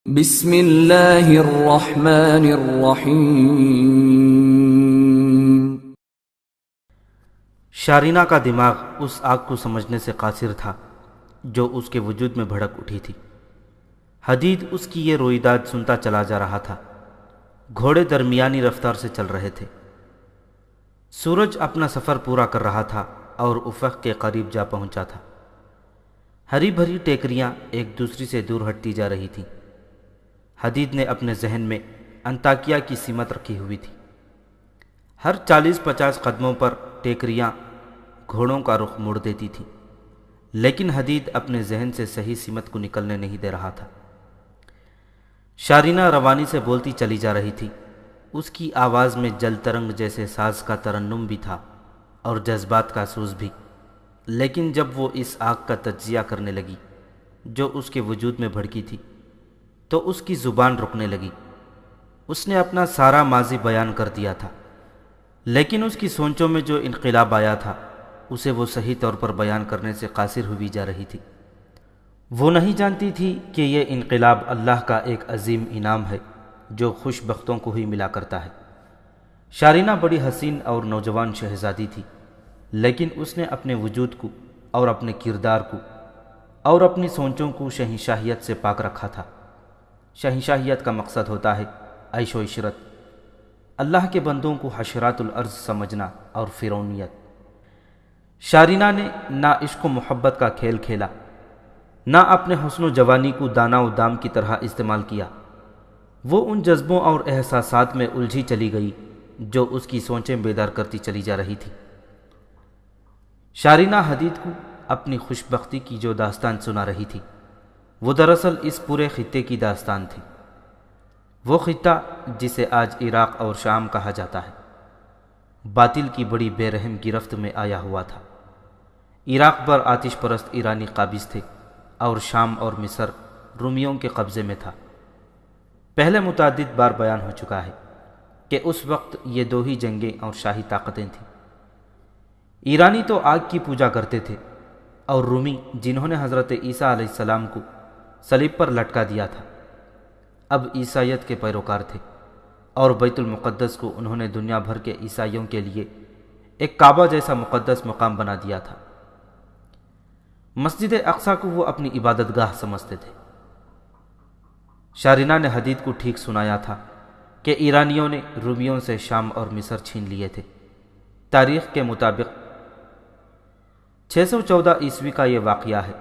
بسم اللہ الرحمن الرحیم۔ شارینہ کا دماغ اس آگ کو سمجھنے سے قاصر تھا جو اس کے وجود میں بھڑک اٹھی تھی۔ حدید اس کی یہ رویداد سنتا چلا جا رہا تھا۔ گھوڑے درمیانی رفتار سے چل رہے تھے۔ سورج اپنا سفر پورا کر رہا تھا اور افق کے قریب جا پہنچا تھا۔ ہری بھری ٹیکریاں ایک دوسری سے دور ہٹتی جا رہی تھیں۔ حدید نے اپنے ذہن میں انطاکیہ کی سمت رکھی ہوئی تھی۔ ہر 40-50 قدموں پر ٹیکریاں گھوڑوں کا رخ موڑ دیتی تھیں، لیکن حدید اپنے ذہن سے صحیح سمت کو نکلنے نہیں دے رہا تھا۔ شارینہ روانی سے بولتی چلی جا رہی تھی۔ اس کی آواز میں جل ترنگ جیسے ساز کا ترنم بھی تھا اور جذبات کا سوز بھی، لیکن جب وہ اس آگ کا تجزیہ کرنے لگی جو اس کے وجود میں بھڑکی تھی تو اس کی زبان رکنے لگی۔ اس نے اپنا سارا ماضی بیان کر دیا تھا، لیکن اس کی سوچوں میں جو انقلاب آیا تھا اسے وہ صحیح طور پر بیان کرنے سے قاصر ہوئی جا رہی تھی۔ وہ نہیں جانتی تھی کہ یہ انقلاب اللہ کا ایک عظیم انعام ہے جو خوش بختوں کو ہی ملا کرتا ہے۔ شارینہ بڑی حسین اور نوجوان شہزادی تھی، لیکن اس نے اپنے وجود کو اور اپنے کردار کو اور اپنی سوچوں کو شہنشاہیت سے پاک رکھا تھا۔ شہنشاہیت کا مقصد ہوتا ہے عیش و عشرت، اللہ کے بندوں کو حشرات الارض سمجھنا اور فرعونیت۔ شارینہ نے نہ عشق و محبت کا کھیل کھیلا، نہ اپنے حسن و جوانی کو دانہ و دام کی طرح استعمال کیا۔ وہ ان جذبوں اور احساسات میں الجھی چلی گئی جو اس کی سوچیں بیدار کرتی چلی جا رہی تھی۔ شارینہ حدید کو اپنی خوش بختی کی جو داستان سنا رہی تھی وہ دراصل اس پورے خطے کی داستان تھی۔ وہ خطہ جسے آج عراق اور شام کہا جاتا ہے، باطل کی بڑی بے رحم گرفت میں آیا ہوا تھا۔ عراق پر آتش پرست ایرانی قابض تھے اور شام اور مصر رومیوں کے قبضے میں تھا۔ پہلے متعدد بار بیان ہو چکا ہے کہ اس وقت یہ دو ہی جنگیں اور شاہی طاقتیں تھیں۔ ایرانی تو آگ کی پوجا کرتے تھے، اور رومی جنہوں نے حضرت عیسیٰ علیہ السلام کو صلیب پر لٹکا دیا تھا اب عیسائیت کے پیروکار تھے، اور بیت المقدس کو انہوں نے دنیا بھر کے عیسائیوں کے لیے ایک کعبہ جیسا مقدس مقام بنا دیا تھا۔ مسجد اقصیٰ کو وہ اپنی عبادت گاہ سمجھتے تھے۔ شارینہ نے حدید کو ٹھیک سنایا تھا کہ ایرانیوں نے رومیوں سے شام اور مصر چھین لیے تھے۔ تاریخ کے مطابق 614 عیسوی کا یہ واقعہ ہے۔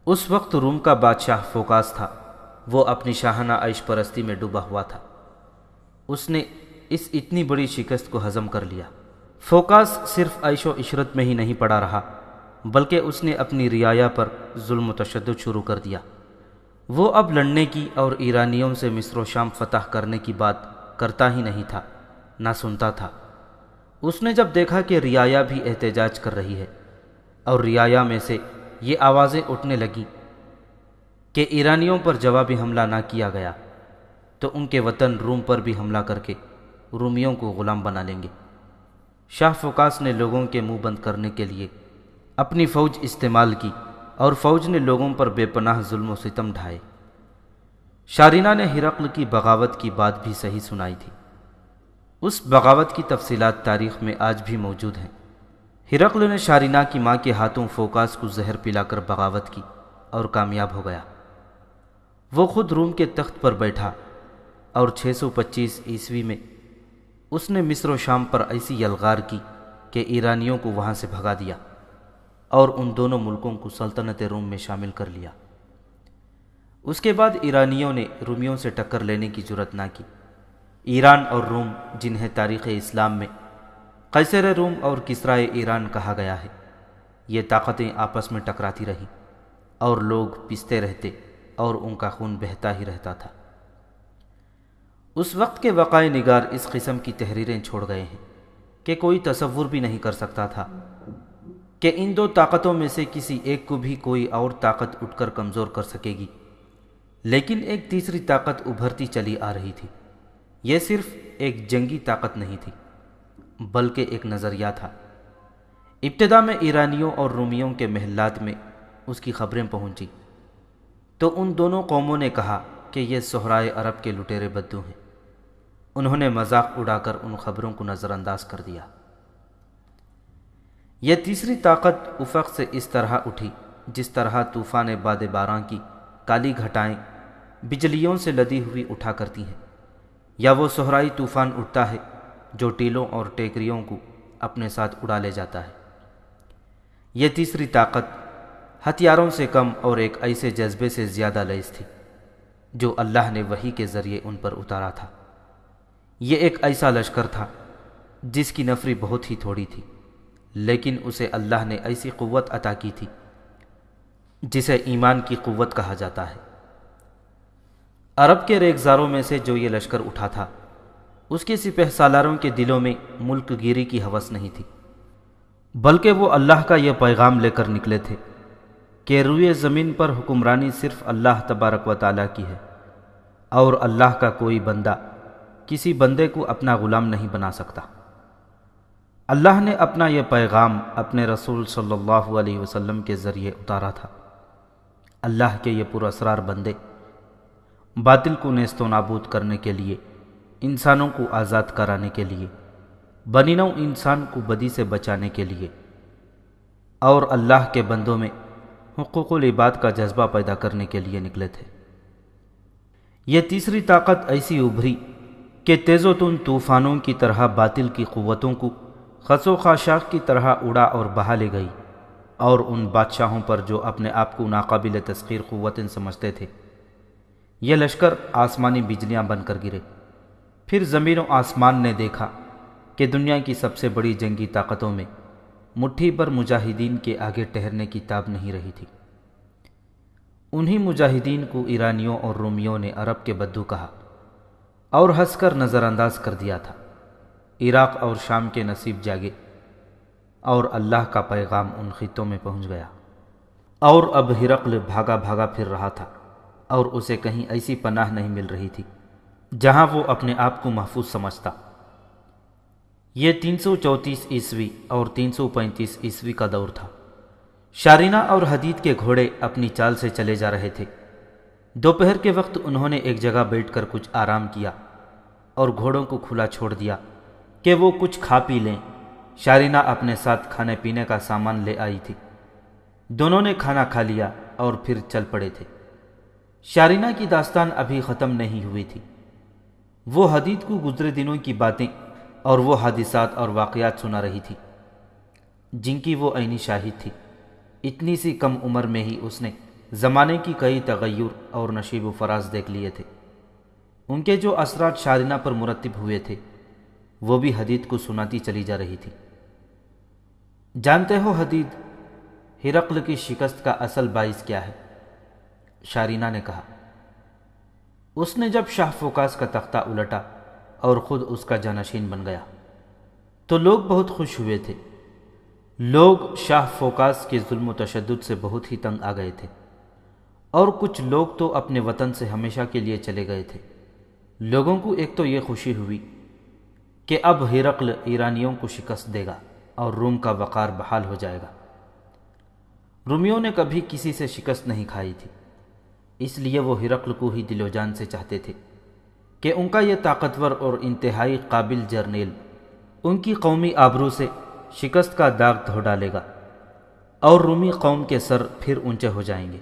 اس وقت روم کا بادشاہ فوکاس تھا۔ وہ اپنی شاہانہ عیش پرستی میں ڈوبا ہوا تھا۔ اس نے اس اتنی بڑی شکست کو ہضم کر لیا۔ فوکاس صرف عیش و عشرت میں ہی نہیں پڑا رہا، بلکہ اس نے اپنی رعایا پر ظلم و تشدد شروع کر دیا۔ وہ اب لڑنے کی اور ایرانیوں سے مصر و شام فتح کرنے کی بات کرتا ہی نہیں تھا، نہ سنتا تھا۔ اس نے جب دیکھا کہ رعایا بھی احتجاج کر رہی ہے اور رعایا میں سے یہ آوازیں اٹھنے لگیں کہ ایرانیوں پر جوابی حملہ نہ کیا گیا تو ان کے وطن روم پر بھی حملہ کر کے رومیوں کو غلام بنا لیں گے۔ شاہ فوکاس نے لوگوں کے منہ بند کرنے کے لیے اپنی فوج استعمال کی، اور فوج نے لوگوں پر بے پناہ ظلم و ستم ڈھائے۔ شارینہ نے ہرقل کی بغاوت کی بات بھی صحیح سنائی تھی۔ اس بغاوت کی تفصیلات تاریخ میں آج بھی موجود ہیں۔ ہرقل نے شارینہ کی ماں کے ہاتھوں فوکاس کو زہر پلا کر بغاوت کی اور کامیاب ہو گیا۔ وہ خود روم کے تخت پر بیٹھا، اور 625 عیسوی میں اس نے مصر و شام پر ایسی یلغار کی کہ ایرانیوں کو وہاں سے بھگا دیا اور ان دونوں ملکوں کو سلطنت روم میں شامل کر لیا۔ اس کے بعد ایرانیوں نے رومیوں سے ٹکر لینے کی جرات نہ کی۔ ایران اور روم، جنہیں تاریخ اسلام میں قیصر روم اور کسرائے ایران کہا گیا ہے، یہ طاقتیں آپس میں ٹکراتی رہیں اور لوگ پستے رہتے اور ان کا خون بہتا ہی رہتا تھا۔ اس وقت کے وقائع نگار اس قسم کی تحریریں چھوڑ گئے ہیں کہ کوئی تصور بھی نہیں کر سکتا تھا کہ ان دو طاقتوں میں سے کسی ایک کو بھی کوئی اور طاقت اٹھ کر کمزور کر سکے گی۔ لیکن ایک تیسری طاقت ابھرتی چلی آ رہی تھی۔ یہ صرف ایک جنگی طاقت نہیں تھی، بلکہ ایک نظریہ تھا۔ ابتدا میں ایرانیوں اور رومیوں کے محلات میں اس کی خبریں پہنچی تو ان دونوں قوموں نے کہا کہ یہ صحرائے عرب کے لٹیرے بدو ہیں۔ انہوں نے مذاق اڑا کر ان خبروں کو نظر انداز کر دیا۔ یہ تیسری طاقت افق سے اس طرح اٹھی جس طرح طوفان باد باران کی کالی گھٹائیں بجلیوں سے لدی ہوئی اٹھا کرتی ہیں، یا وہ صحرائی طوفان اٹھتا ہے جو ٹیلوں اور ٹیکریوں کو اپنے ساتھ اڑا لے جاتا ہے۔ یہ تیسری طاقت ہتھیاروں سے کم اور ایک ایسے جذبے سے زیادہ لیس تھی جو اللہ نے وحی کے ذریعے ان پر اتارا تھا۔ یہ ایک ایسا لشکر تھا جس کی نفری بہت ہی تھوڑی تھی، لیکن اسے اللہ نے ایسی قوت عطا کی تھی جسے ایمان کی قوت کہا جاتا ہے۔ عرب کے ریگزاروں میں سے جو یہ لشکر اٹھا تھا، اس کے سپہ سالاروں کے دلوں میں ملک گیری کی ہوس نہیں تھی، بلکہ وہ اللہ کا یہ پیغام لے کر نکلے تھے کہ روئے زمین پر حکمرانی صرف اللہ تبارک و تعالیٰ کی ہے، اور اللہ کا کوئی بندہ کسی بندے کو اپنا غلام نہیں بنا سکتا۔ اللہ نے اپنا یہ پیغام اپنے رسول صلی اللہ علیہ وسلم کے ذریعے اتارا تھا۔ اللہ کے یہ پراسرار بندے باطل کو نیست و نابود کرنے کے لیے، انسانوں کو آزاد کرانے کے لیے، بنی نوع انسان کو بدی سے بچانے کے لیے، اور اللہ کے بندوں میں حقوق العباد کا جذبہ پیدا کرنے کے لیے نکلے تھے۔ یہ تیسری طاقت ایسی ابھری کہ تیز و تند طوفانوں کی طرح باطل کی قوتوں کو خس و خاشاک کی طرح اڑا اور بہا لے گئی، اور ان بادشاہوں پر جو اپنے آپ کو ناقابل تسخیر قوتیں سمجھتے تھے، یہ لشکر آسمانی بجلیاں بن کر گرے۔ پھر زمین و آسمان نے دیکھا کہ دنیا کی سب سے بڑی جنگی طاقتوں میں مٹھی پر مجاہدین کے آگے ٹہرنے کی تاب نہیں رہی تھی۔ انہی مجاہدین کو ایرانیوں اور رومیوں نے عرب کے بدو کہا اور ہنس کر نظر انداز کر دیا تھا۔ عراق اور شام کے نصیب جاگے اور اللہ کا پیغام ان خطوں میں پہنچ گیا، اور اب ہرقل بھاگا بھاگا پھر رہا تھا، اور اسے کہیں ایسی پناہ نہیں مل رہی تھی جہاں وہ اپنے آپ کو محفوظ سمجھتا۔ یہ 334 عیسوی اور 335 عیسوی کا دور تھا۔ شارینہ اور حدید کے گھوڑے اپنی چال سے چلے جا رہے تھے۔ دوپہر کے وقت انہوں نے ایک جگہ بیٹھ کر کچھ آرام کیا اور گھوڑوں کو کھلا چھوڑ دیا کہ وہ کچھ کھا پی لیں۔ شارینہ اپنے ساتھ کھانے پینے کا سامان لے آئی تھی۔ دونوں نے کھانا کھا لیا اور پھر چل پڑے تھے۔ شارینہ کی داستان ابھی ختم نہیں ہوئی تھی۔ وہ حدید کو گزرے دنوں کی باتیں اور وہ حادثات اور واقعات سنا رہی تھی جن کی وہ عینی شاہد تھی۔ اتنی سی کم عمر میں ہی اس نے زمانے کی کئی تغیر اور نشیب و فراز دیکھ لیے تھے۔ ان کے جو اثرات شارینہ پر مرتب ہوئے تھے وہ بھی حدید کو سناتی چلی جا رہی تھی۔ جانتے ہو حدید، ہرقل کی شکست کا اصل باعث کیا ہے؟ شارینہ نے کہا۔ اس نے جب شاہ فوکاس کا تختہ الٹا اور خود اس کا جانشین بن گیا تو لوگ بہت خوش ہوئے تھے۔ لوگ شاہ فوکاس کے ظلم و تشدد سے بہت ہی تنگ آ گئے تھے، اور کچھ لوگ تو اپنے وطن سے ہمیشہ کے لیے چلے گئے تھے۔ لوگوں کو ایک تو یہ خوشی ہوئی کہ اب ہرقل ایرانیوں کو شکست دے گا اور روم کا وقار بحال ہو جائے گا۔ رومیوں نے کبھی کسی سے شکست نہیں کھائی تھی، اس لیے وہ ہرقل کو ہی دل و جان سے چاہتے تھے کہ ان کا یہ طاقتور اور انتہائی قابل جرنیل ان کی قومی آبرو سے شکست کا داغ دھو ڈالے گا اور رومی قوم کے سر پھر اونچے ہو جائیں گے۔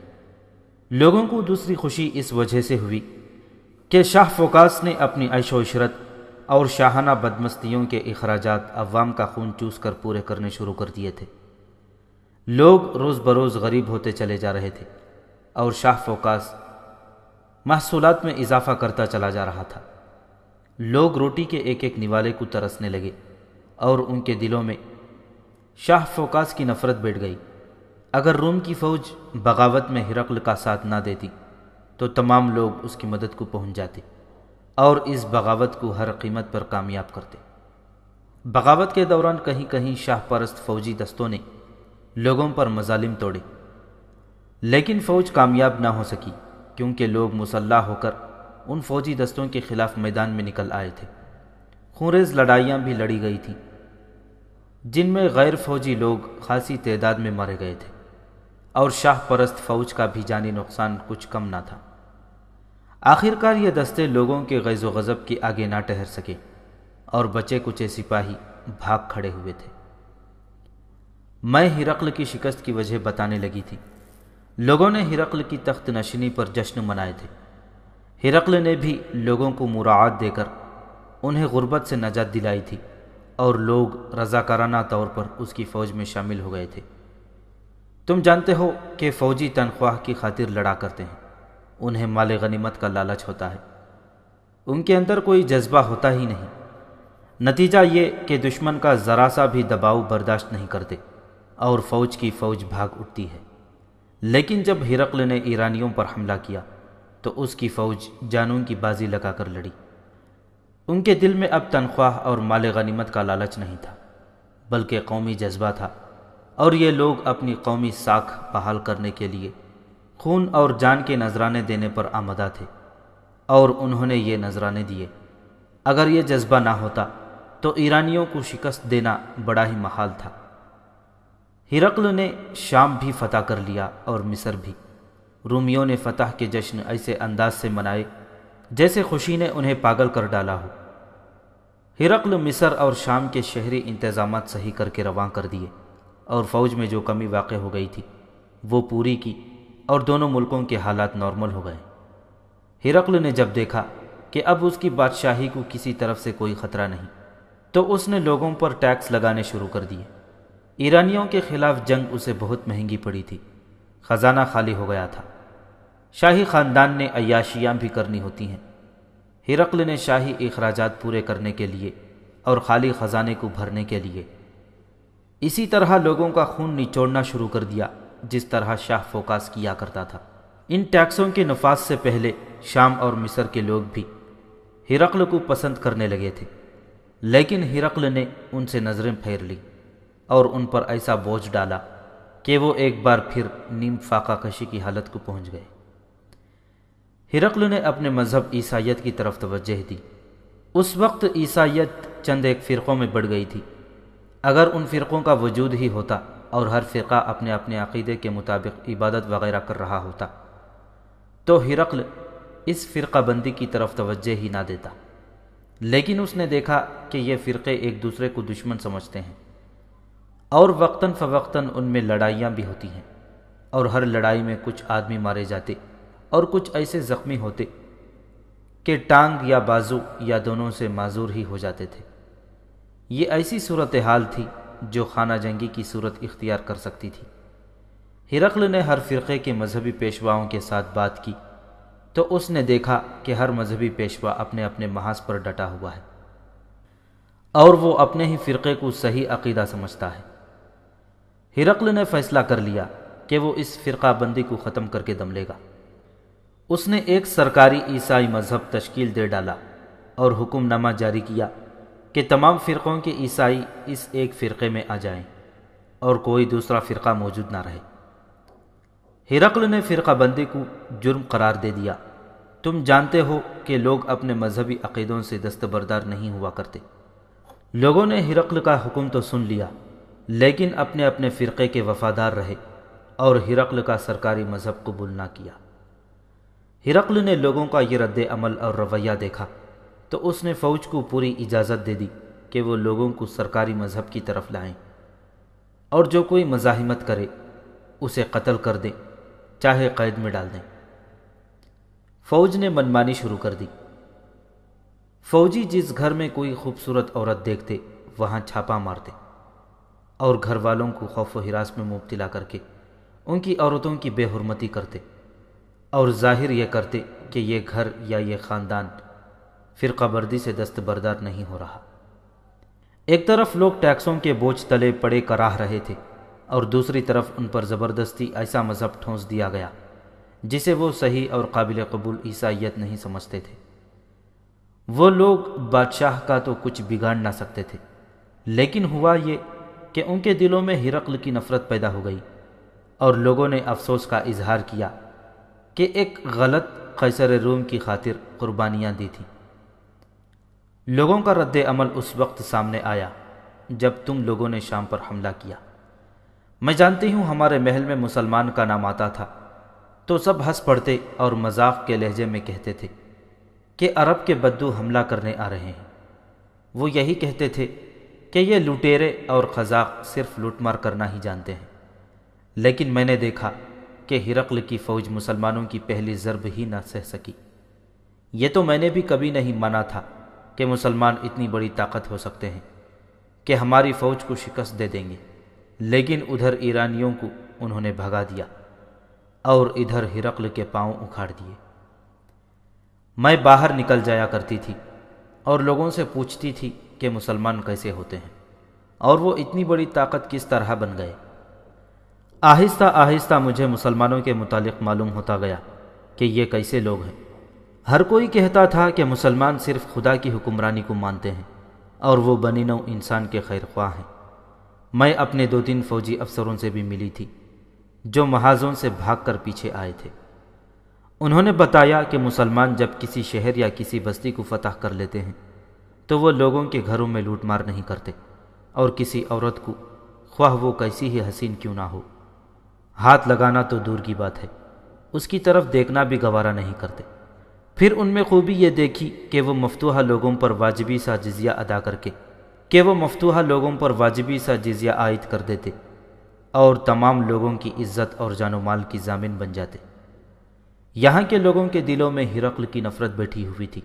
لوگوں کو دوسری خوشی اس وجہ سے ہوئی کہ شاہ فوکاس نے اپنی عیش و عشرت اور شاہانہ بدمستیوں کے اخراجات عوام کا خون چوس کر پورے کرنے شروع کر دیے تھے۔ لوگ روز بروز غریب ہوتے چلے جا رہے تھے اور شاہ فوکاس محصولات میں اضافہ کرتا چلا جا رہا تھا۔ لوگ روٹی کے ایک ایک نوالے کو ترسنے لگے اور ان کے دلوں میں شاہ فوکاس کی نفرت بیٹھ گئی۔ اگر روم کی فوج بغاوت میں ہرقل کا ساتھ نہ دیتی تو تمام لوگ اس کی مدد کو پہنچ جاتے اور اس بغاوت کو ہر قیمت پر کامیاب کرتے۔ بغاوت کے دوران کہیں کہیں شاہ پرست فوجی دستوں نے لوگوں پر مظالم توڑے، لیکن فوج کامیاب نہ ہو سکی کیونکہ لوگ مسلح ہو کر ان فوجی دستوں کے خلاف میدان میں نکل آئے تھے۔ خونریز لڑائیاں بھی لڑی گئی تھیں جن میں غیر فوجی لوگ خاصی تعداد میں مارے گئے تھے، اور شاہ پرست فوج کا بھی جانی نقصان کچھ کم نہ تھا۔ آخر کار یہ دستے لوگوں کے غیظ و غضب کے آگے نہ ٹھہر سکے اور بچے کچے سپاہی بھاگ کھڑے ہوئے تھے۔ میں ہرقل کی شکست کی وجہ بتانے لگی تھی۔ لوگوں نے ہرقل کی تخت نشینی پر جشن منائے تھے۔ ہرقل نے بھی لوگوں کو مراعات دے کر انہیں غربت سے نجات دلائی تھی اور لوگ رضاکارانہ طور پر اس کی فوج میں شامل ہو گئے تھے۔ تم جانتے ہو کہ فوجی تنخواہ کی خاطر لڑا کرتے ہیں، انہیں مال غنیمت کا لالچ ہوتا ہے، ان کے اندر کوئی جذبہ ہوتا ہی نہیں۔ نتیجہ یہ کہ دشمن کا ذرا سا بھی دباؤ برداشت نہیں کرتے اور فوج کی فوج بھاگ اٹھتی ہے۔ لیکن جب ہرقل نے ایرانیوں پر حملہ کیا تو اس کی فوج جانوں کی بازی لگا کر لڑی۔ ان کے دل میں اب تنخواہ اور مال غنیمت کا لالچ نہیں تھا، بلکہ قومی جذبہ تھا، اور یہ لوگ اپنی قومی ساکھ بحال کرنے کے لیے خون اور جان کے نذرانے دینے پر آمادہ تھے، اور انہوں نے یہ نذرانے دیے۔ اگر یہ جذبہ نہ ہوتا تو ایرانیوں کو شکست دینا بڑا ہی محال تھا۔ ہرقل نے شام بھی فتح کر لیا اور مصر بھی۔ رومیوں نے فتح کے جشن ایسے انداز سے منائے جیسے خوشی نے انہیں پاگل کر ڈالا ہو۔ ہرقل مصر اور شام کے شہری انتظامات صحیح کر کے رواں کر دیے، اور فوج میں جو کمی واقع ہو گئی تھی وہ پوری کی، اور دونوں ملکوں کے حالات نارمل ہو گئے۔ ہرقل نے جب دیکھا کہ اب اس کی بادشاہی کو کسی طرف سے کوئی خطرہ نہیں، تو اس نے لوگوں پر ٹیکس لگانے شروع کر دیے۔ ایرانیوں کے خلاف جنگ اسے بہت مہنگی پڑی تھی، خزانہ خالی ہو گیا تھا۔ شاہی خاندان نے عیاشیاں بھی کرنی ہوتی ہیں۔ ہرقل نے شاہی اخراجات پورے کرنے کے لیے اور خالی خزانے کو بھرنے کے لیے اسی طرح لوگوں کا خون نچوڑنا شروع کر دیا جس طرح شاہ فوکاس کیا کرتا تھا۔ ان ٹیکسوں کے نفاذ سے پہلے شام اور مصر کے لوگ بھی ہرقل کو پسند کرنے لگے تھے، لیکن ہرقل نے ان سے نظریں پھیر لی اور ان پر ایسا بوجھ ڈالا کہ وہ ایک بار پھر نیم فاقہ کشی کی حالت کو پہنچ گئے۔ ہرقل نے اپنے مذہب عیسائیت کی طرف توجہ دی۔ اس وقت عیسائیت چند ایک فرقوں میں بڑھ گئی تھی۔ اگر ان فرقوں کا وجود ہی ہوتا اور ہر فرقہ اپنے اپنے عقیدے کے مطابق عبادت وغیرہ کر رہا ہوتا تو ہرقل اس فرقہ بندی کی طرف توجہ ہی نہ دیتا، لیکن اس نے دیکھا کہ یہ فرقے ایک دوسرے کو دشمن سمجھتے ہیں، اور وقتاً فوقتاً ان میں لڑائیاں بھی ہوتی ہیں، اور ہر لڑائی میں کچھ آدمی مارے جاتے اور کچھ ایسے زخمی ہوتے کہ ٹانگ یا بازو یا دونوں سے معذور ہی ہو جاتے تھے۔ یہ ایسی صورتحال تھی جو خانہ جنگی کی صورت اختیار کر سکتی تھی۔ ہرقل نے ہر فرقے کے مذہبی پیشواؤں کے ساتھ بات کی تو اس نے دیکھا کہ ہر مذہبی پیشوا اپنے اپنے محاذ پر ڈٹا ہوا ہے اور وہ اپنے ہی فرقے کو صحیح عقیدہ سمجھتا ہے۔ ہرقل نے فیصلہ کر لیا کہ وہ اس فرقہ بندی کو ختم کر کے دم لے گا۔ اس نے ایک سرکاری عیسائی مذہب تشکیل دے ڈالا اور حکم نامہ جاری کیا کہ تمام فرقوں کے عیسائی اس ایک فرقے میں آ جائیں اور کوئی دوسرا فرقہ موجود نہ رہے۔ ہرقل نے فرقہ بندی کو جرم قرار دے دیا۔ تم جانتے ہو کہ لوگ اپنے مذہبی عقیدوں سے دستبردار نہیں ہوا کرتے۔ لوگوں نے ہرقل کا حکم تو سن لیا، لیکن اپنے اپنے فرقے کے وفادار رہے اور ہرقل کا سرکاری مذہب قبول نہ کیا۔ ہرقل نے لوگوں کا یہ رد عمل اور رویہ دیکھا تو اس نے فوج کو پوری اجازت دے دی کہ وہ لوگوں کو سرکاری مذہب کی طرف لائیں، اور جو کوئی مزاحمت کرے اسے قتل کر دیں، چاہے قید میں ڈال دیں۔ فوج نے منمانی شروع کر دی۔ فوجی جس گھر میں کوئی خوبصورت عورت دیکھتے وہاں چھاپا مارتے اور گھر والوں کو خوف و ہراس میں مبتلا کر کے ان کی عورتوں کی بے حرمتی کرتے اور ظاہر یہ کرتے کہ یہ گھر یا یہ خاندان فرقہ بردی سے دستبردار نہیں ہو رہا۔ ایک طرف لوگ ٹیکسوں کے بوجھ تلے پڑے کراہ رہے تھے اور دوسری طرف ان پر زبردستی ایسا مذہب ٹھونس دیا گیا جسے وہ صحیح اور قابل قبول عیسائیت نہیں سمجھتے تھے۔ وہ لوگ بادشاہ کا تو کچھ بگاڑ نہ سکتے تھے، لیکن ہوا یہ کہ ان کے دلوں میں ہرقل کی نفرت پیدا ہو گئی، اور لوگوں نے افسوس کا اظہار کیا کہ ایک غلط قیصر روم کی خاطر قربانیاں دی تھیں۔ لوگوں کا رد عمل اس وقت سامنے آیا جب تم لوگوں نے شام پر حملہ کیا۔ میں جانتی ہوں ہمارے محل میں مسلمان کا نام آتا تھا، تو سب ہنس پڑتے اور مذاق کے لہجے میں کہتے تھے کہ عرب کے بدو حملہ کرنے آ رہے ہیں۔ وہ یہی کہتے تھے کہ یہ لٹیرے اور قزاق صرف لوٹ مار کرنا ہی جانتے ہیں۔ لیکن میں نے دیکھا کہ ہرقل کی فوج مسلمانوں کی پہلی ضرب ہی نہ سہ سکی۔ یہ تو میں نے بھی کبھی نہیں مانا تھا کہ مسلمان اتنی بڑی طاقت ہو سکتے ہیں کہ ہماری فوج کو شکست دے دیں گے، لیکن ادھر ایرانیوں کو انہوں نے بھگا دیا اور ادھر ہرقل کے پاؤں اکھاڑ دیے۔ میں باہر نکل جایا کرتی تھی اور لوگوں سے پوچھتی تھی کہ مسلمان کیسے ہوتے ہیں اور وہ اتنی بڑی طاقت کس طرح بن گئے۔ آہستہ آہستہ مجھے مسلمانوں کے متعلق معلوم ہوتا گیا کہ یہ کیسے لوگ ہیں۔ ہر کوئی کہتا تھا کہ مسلمان صرف خدا کی حکمرانی کو مانتے ہیں اور وہ بنی نوع انسان کے خیر خواہ ہیں۔ میں اپنے 2-3 فوجی افسروں سے بھی ملی تھی جو محاذوں سے بھاگ کر پیچھے آئے تھے۔ انہوں نے بتایا کہ مسلمان جب کسی شہر یا کسی بستی کو فتح کر لیتے ہیں تو وہ لوگوں کے گھروں میں لوٹ مار نہیں کرتے اور کسی عورت کو، خواہ وہ کیسی ہی حسین کیوں نہ ہو، ہاتھ لگانا تو دور کی بات ہے، اس کی طرف دیکھنا بھی گوارا نہیں کرتے۔ پھر ان میں خوبی یہ دیکھی کہ وہ مفتوحہ لوگوں پر واجبی سا جزیہ عائد کر دیتے اور تمام لوگوں کی عزت اور جان و مال کی ضامن بن جاتے۔ یہاں کے لوگوں کے دلوں میں ہرقل کی نفرت بیٹھی ہوئی تھی۔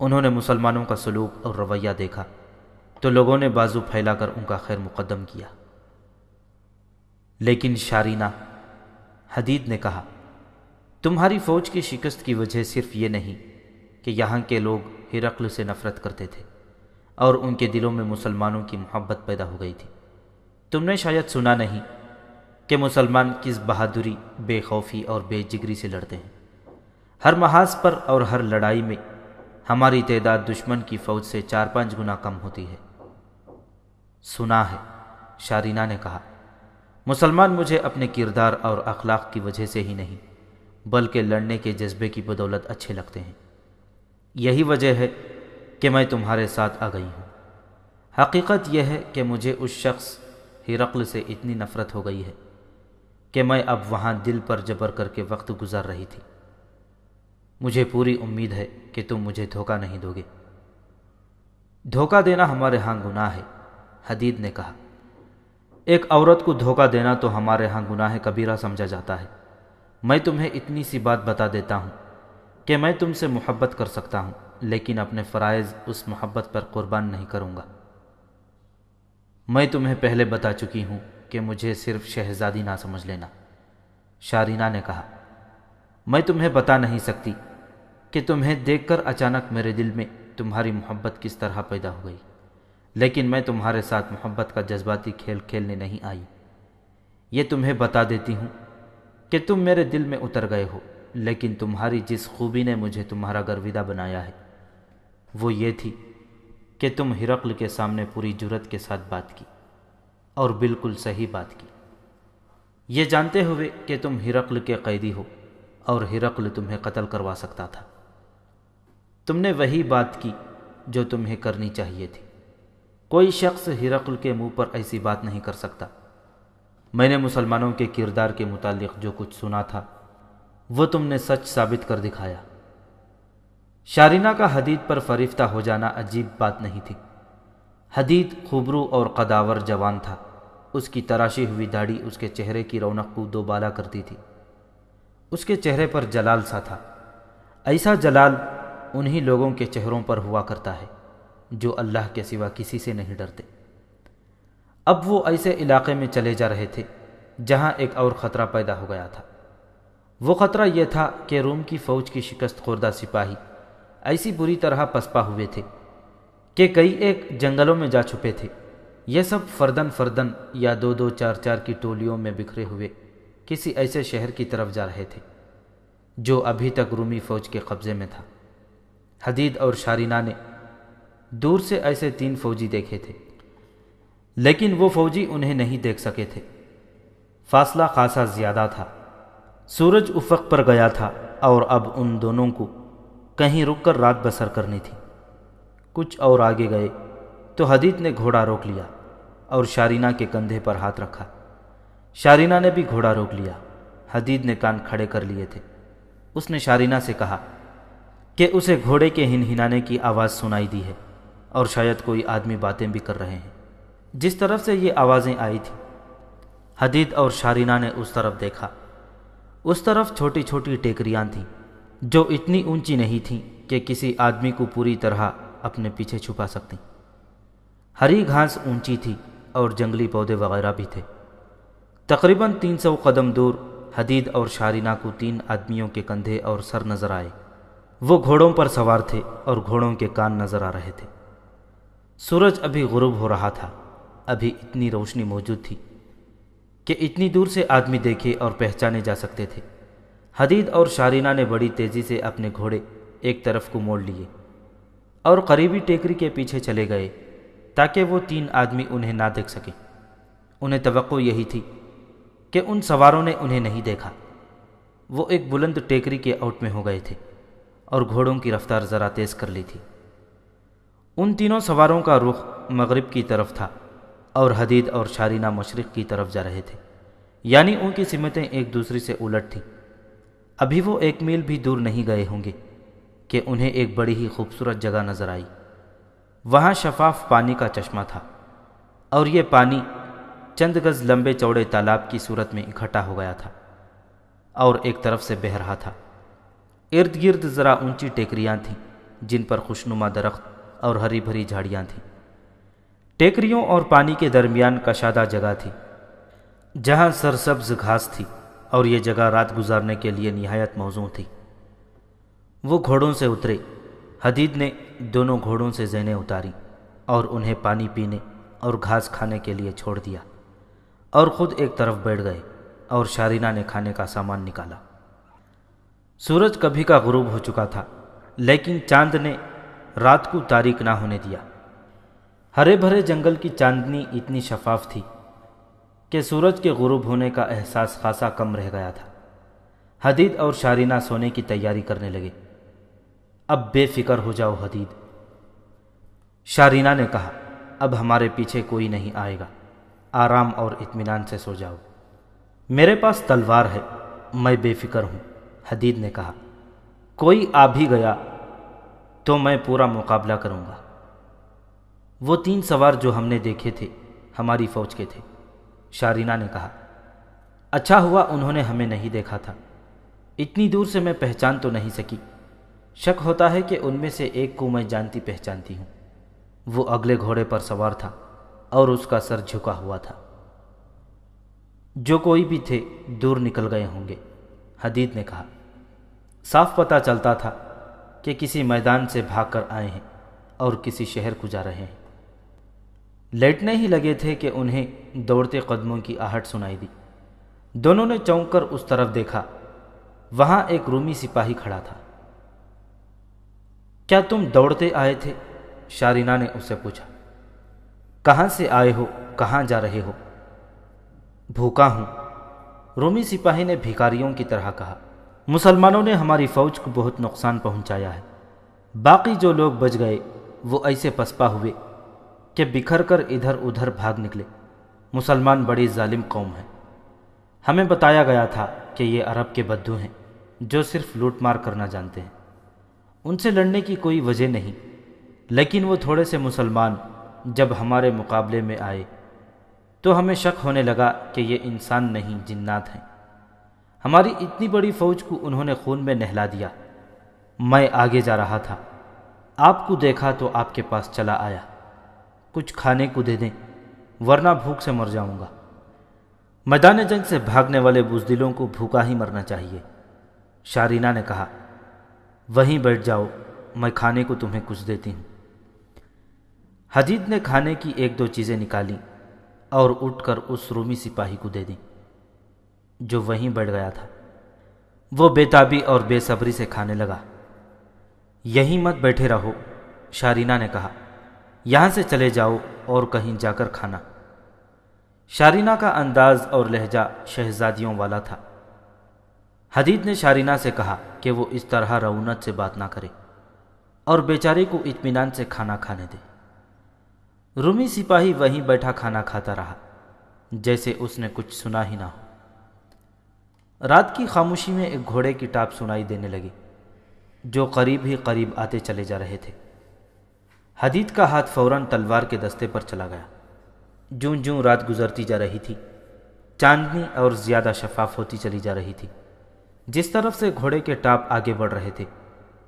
انہوں نے مسلمانوں کا سلوک اور رویہ دیکھا تو لوگوں نے بازو پھیلا کر ان کا خیر مقدم کیا۔ لیکن شارینہ، حدید نے کہا، تمہاری فوج کی شکست کی وجہ صرف یہ نہیں کہ یہاں کے لوگ ہرقل سے نفرت کرتے تھے اور ان کے دلوں میں مسلمانوں کی محبت پیدا ہو گئی تھی۔ تم نے شاید سنا نہیں کہ مسلمان کس بہادری، بے خوفی اور بے جگری سے لڑتے ہیں۔ ہر محاذ پر اور ہر لڑائی میں ہماری تعداد دشمن کی فوج سے 4-5 گنا کم ہوتی ہے۔ سنا ہے، شارینہ نے کہا، مسلمان مجھے اپنے کردار اور اخلاق کی وجہ سے ہی نہیں بلکہ لڑنے کے جذبے کی بدولت اچھے لگتے ہیں۔ یہی وجہ ہے کہ میں تمہارے ساتھ آ گئی ہوں۔ حقیقت یہ ہے کہ مجھے اس شخص ہرقل سے اتنی نفرت ہو گئی ہے کہ میں اب وہاں دل پر جبر کر کے وقت گزار رہی تھی۔ مجھے پوری امید ہے کہ تم مجھے دھوکہ نہیں دو گے۔ دھوکہ دینا ہمارے ہاں گناہ ہے، حدید نے کہا۔ ایک عورت کو دھوکہ دینا تو ہمارے ہاں گناہ کبیرہ سمجھا جاتا ہے۔ میں تمہیں اتنی سی بات بتا دیتا ہوں کہ میں تم سے محبت کر سکتا ہوں لیکن اپنے فرائض اس محبت پر قربان نہیں کروں گا۔ میں تمہیں پہلے بتا چکی ہوں کہ مجھے صرف شہزادی نہ سمجھ لینا، شارینہ نے کہا۔ میں تمہیں بتا نہیں سکتی کہ تمہیں دیکھ کر اچانک میرے دل میں تمہاری محبت کس طرح پیدا ہو گئی، لیکن میں تمہارے ساتھ محبت کا جذباتی کھیل کھیلنے نہیں آئی۔ یہ تمہیں بتا دیتی ہوں کہ تم میرے دل میں اتر گئے ہو، لیکن تمہاری جس خوبی نے مجھے تمہارا گرویدہ بنایا ہے وہ یہ تھی کہ تم ہرقل کے سامنے پوری جرأت کے ساتھ بات کی اور بالکل صحیح بات کی، یہ جانتے ہوئے کہ تم ہرقل کے قیدی ہو اور ہرقل تمہیں قتل کروا سکتا تھا۔ تم نے وہی بات کی جو تمہیں کرنی چاہیے تھی۔ کوئی شخص ہرقل کے منہ پر ایسی بات نہیں کر سکتا۔ میں نے مسلمانوں کے کردار کے متعلق جو کچھ سنا تھا وہ تم نے سچ ثابت کر دکھایا۔ شارینہ کا حدید پر فریفتہ ہو جانا عجیب بات نہیں تھی۔ حدید خوبرو اور قداور جوان تھا۔ اس کی تراشی ہوئی داڑھی اس کے چہرے کی رونق کو دوبالا کرتی تھی۔ اس کے چہرے پر جلال سا تھا، ایسا جلال انہی لوگوں کے چہروں پر ہوا کرتا ہے جو اللہ کے سوا کسی سے نہیں ڈرتے۔ اب وہ ایسے علاقے میں چلے جا رہے تھے جہاں ایک اور خطرہ پیدا ہو گیا تھا۔ وہ خطرہ یہ تھا کہ روم کی فوج کی شکست خوردہ سپاہی ایسی بری طرح پسپا ہوئے تھے کہ کئی ایک جنگلوں میں جا چھپے تھے۔ یہ سب فردن فردن یا 2-2 4-4 کی ٹولیوں میں بکھرے ہوئے کسی ایسے شہر کی طرف جا رہے تھے جو ابھی تک رومی فوج کے قبضے میں تھا۔ حدید اور شارینہ نے دور سے ایسے 3 فوجی دیکھے تھے لیکن وہ فوجی انہیں نہیں دیکھ سکے تھے۔ فاصلہ خاصا زیادہ تھا، سورج افق پر گیا تھا اور اب ان دونوں کو کہیں رک کر رات بسر کرنی تھی۔ کچھ اور آگے گئے تو حدید نے گھوڑا روک لیا اور شارینہ کے کندھے پر ہاتھ رکھا۔ شارینہ نے بھی گھوڑا روک لیا۔ حدید نے کان کھڑے کر لیے تھے۔ اس نے شارینہ سے کہا کہ اسے گھوڑے کے ہنہنانے کی آواز سنائی دی ہے اور شاید کوئی آدمی باتیں بھی کر رہے ہیں۔ جس طرف سے یہ آوازیں آئی تھیں، حدید اور شارینہ نے اس طرف دیکھا۔ اس طرف چھوٹی چھوٹی ٹیکریاں تھیں جو اتنی اونچی نہیں تھیں کہ کسی آدمی کو پوری طرح اپنے پیچھے چھپا سکتیں۔ ہری گھاس اونچی تھی اور جنگلی پودے وغیرہ بھی تھے۔ تقریباً 300 قدم دور حدید اور شارینہ کو 3 آدمیوں کے کندھے اور سر نظر آئے۔ وہ گھوڑوں پر سوار تھے اور گھوڑوں کے کان نظر آ رہے تھے۔ سورج ابھی غروب ہو رہا تھا۔ ابھی اتنی روشنی موجود تھی کہ اتنی دور سے آدمی دیکھے اور پہچانے جا سکتے تھے۔ حدید اور شارینہ نے بڑی تیزی سے اپنے گھوڑے ایک طرف کو موڑ لیے اور قریبی ٹیکری کے پیچھے چلے گئے تاکہ وہ 3 آدمی انہیں نہ دیکھ سکیں۔ انہیں توقع یہی تھی کہ ان سواروں نے انہیں نہیں دیکھا۔ وہ ایک بلند ٹیکری کے اوٹ میں ہو گئے تھے اور گھوڑوں کی رفتار ذرا تیز کر لی تھی۔ ان تینوں سواروں کا رخ مغرب کی طرف تھا اور حدید اور شارینہ مشرق کی طرف جا رہے تھے، یعنی ان کی سمتیں ایک دوسری سے الٹ تھیں۔ ابھی وہ 1 میل بھی دور نہیں گئے ہوں گے کہ انہیں ایک بڑی ہی خوبصورت جگہ نظر آئی۔ وہاں شفاف پانی کا چشمہ تھا اور یہ پانی چند گز لمبے چوڑے تالاب کی صورت میں اکٹھا ہو گیا تھا اور ایک طرف سے بہہ رہا تھا۔ ارد گرد ذرا اونچی ٹیکریاں تھیں جن پر خوشنما درخت اور ہری بھری جھاڑیاں تھیں۔ ٹیکریوں اور پانی کے درمیان کشادہ جگہ تھی جہاں سرسبز گھاس تھی اور یہ جگہ رات گزارنے کے لیے نہایت موزوں تھی۔ وہ گھوڑوں سے اترے۔ حدید نے دونوں گھوڑوں سے زینیں اتاری اور انہیں پانی پینے اور گھاس کھانے کے لیے چھوڑ دیا اور خود ایک طرف بیٹھ گئے اور شارینہ نے کھانے کا سامان نکالا۔ سورج کبھی کا غروب ہو چکا تھا لیکن چاند نے رات کو تاریک نہ ہونے دیا۔ ہرے بھرے جنگل کی چاندنی اتنی شفاف تھی کہ سورج کے غروب ہونے کا احساس خاصا کم رہ گیا تھا۔ حدید اور شارینہ سونے کی تیاری کرنے لگے۔ اب بے فکر ہو جاؤ حدید، شارینہ نے کہا، اب ہمارے پیچھے کوئی نہیں آئے گا، آرام اور اطمینان سے سو جاؤ۔ میرے پاس تلوار ہے، میں بے فکر ہوں، حدید نے کہا۔ کوئی آ بھی گیا تو میں پورا مقابلہ کروں گا۔ وہ 3 سوار جو ہم نے دیکھے تھے ہماری فوج کے تھے، شارینہ نے کہا۔ اچھا ہوا انہوں نے ہمیں نہیں دیکھا تھا، اتنی دور سے میں پہچان تو نہیں سکی۔ شک ہوتا ہے کہ ان میں سے ایک کو میں جانتی پہچانتی ہوں۔ وہ اگلے گھوڑے پر سوار تھا اور اس کا سر جھکا ہوا تھا۔ جو کوئی بھی تھے دور نکل گئے ہوں گے، حدید نے کہا۔ صاف پتہ چلتا تھا کہ کسی میدان سے بھاگ کر آئے ہیں اور کسی شہر کو جا رہے ہیں۔ لیٹنے ہی لگے تھے کہ انہیں دوڑتے قدموں کی آہٹ سنائی دی۔ دونوں نے چونک کر اس طرف دیکھا۔ وہاں ایک رومی سپاہی کھڑا تھا۔ کیا تم دوڑتے آئے تھے؟ شارینہ نے اس سے پوچھا۔ کہاں سے آئے ہو؟ کہاں جا رہے ہو؟ بھوکا ہوں، رومی سپاہی نے بھیکاریوں کی طرح کہا۔ مسلمانوں نے ہماری فوج کو بہت نقصان پہنچایا ہے۔ باقی جو لوگ بچ گئے وہ ایسے پسپا ہوئے کہ بکھر کر ادھر ادھر بھاگ نکلے۔ مسلمان بڑی ظالم قوم ہے۔ ہمیں بتایا گیا تھا کہ یہ عرب کے بدھو ہیں جو صرف لوٹ مار کرنا جانتے ہیں، ان سے لڑنے کی کوئی وجہ نہیں۔ لیکن وہ تھوڑے سے مسلمان جب ہمارے مقابلے میں آئے تو ہمیں شک ہونے لگا کہ یہ انسان نہیں جنات ہیں۔ ہماری اتنی بڑی فوج کو انہوں نے خون میں نہلا دیا۔ میں آگے جا رہا تھا، آپ کو دیکھا تو آپ کے پاس چلا آیا۔ کچھ کھانے کو دے دیں ورنہ بھوک سے مر جاؤں گا۔ میدان جنگ سے بھاگنے والے بزدلوں کو بھوکا ہی مرنا چاہیے، شارینہ نے کہا۔ وہیں بیٹھ جاؤ، میں کھانے کو تمہیں کچھ دیتی ہوں۔ حدید نے کھانے کی 1-2 چیزیں نکالیں اور اٹھ کر اس رومی سپاہی کو دے دیں جو وہیں بیٹھ گیا تھا۔ وہ بے تابی اور بے صبری سے کھانے لگا۔ یہیں مت بیٹھے رہو، شارینہ نے کہا، یہاں سے چلے جاؤ اور کہیں جا کر کھانا۔ شارینہ کا انداز اور لہجہ شہزادیوں والا تھا۔ حدید نے شارینہ سے کہا کہ وہ اس طرح رعونت سے بات نہ کرے اور بیچارے کو اطمینان سے کھانا کھانے دے۔ رومی سپاہی وہیں بیٹھا کھانا کھاتا رہا جیسے اس نے کچھ سنا ہی نہ ہو۔ رات کی خاموشی میں ایک گھوڑے کی ٹاپ سنائی دینے لگی جو قریب ہی قریب آتے چلے جا رہے تھے۔ حدید کا ہاتھ فوراً تلوار کے دستے پر چلا گیا۔ جوں جوں رات گزرتی جا رہی تھی، چاندنی اور زیادہ شفاف ہوتی چلی جا رہی تھی۔ جس طرف سے گھوڑے کے ٹاپ آگے بڑھ رہے تھے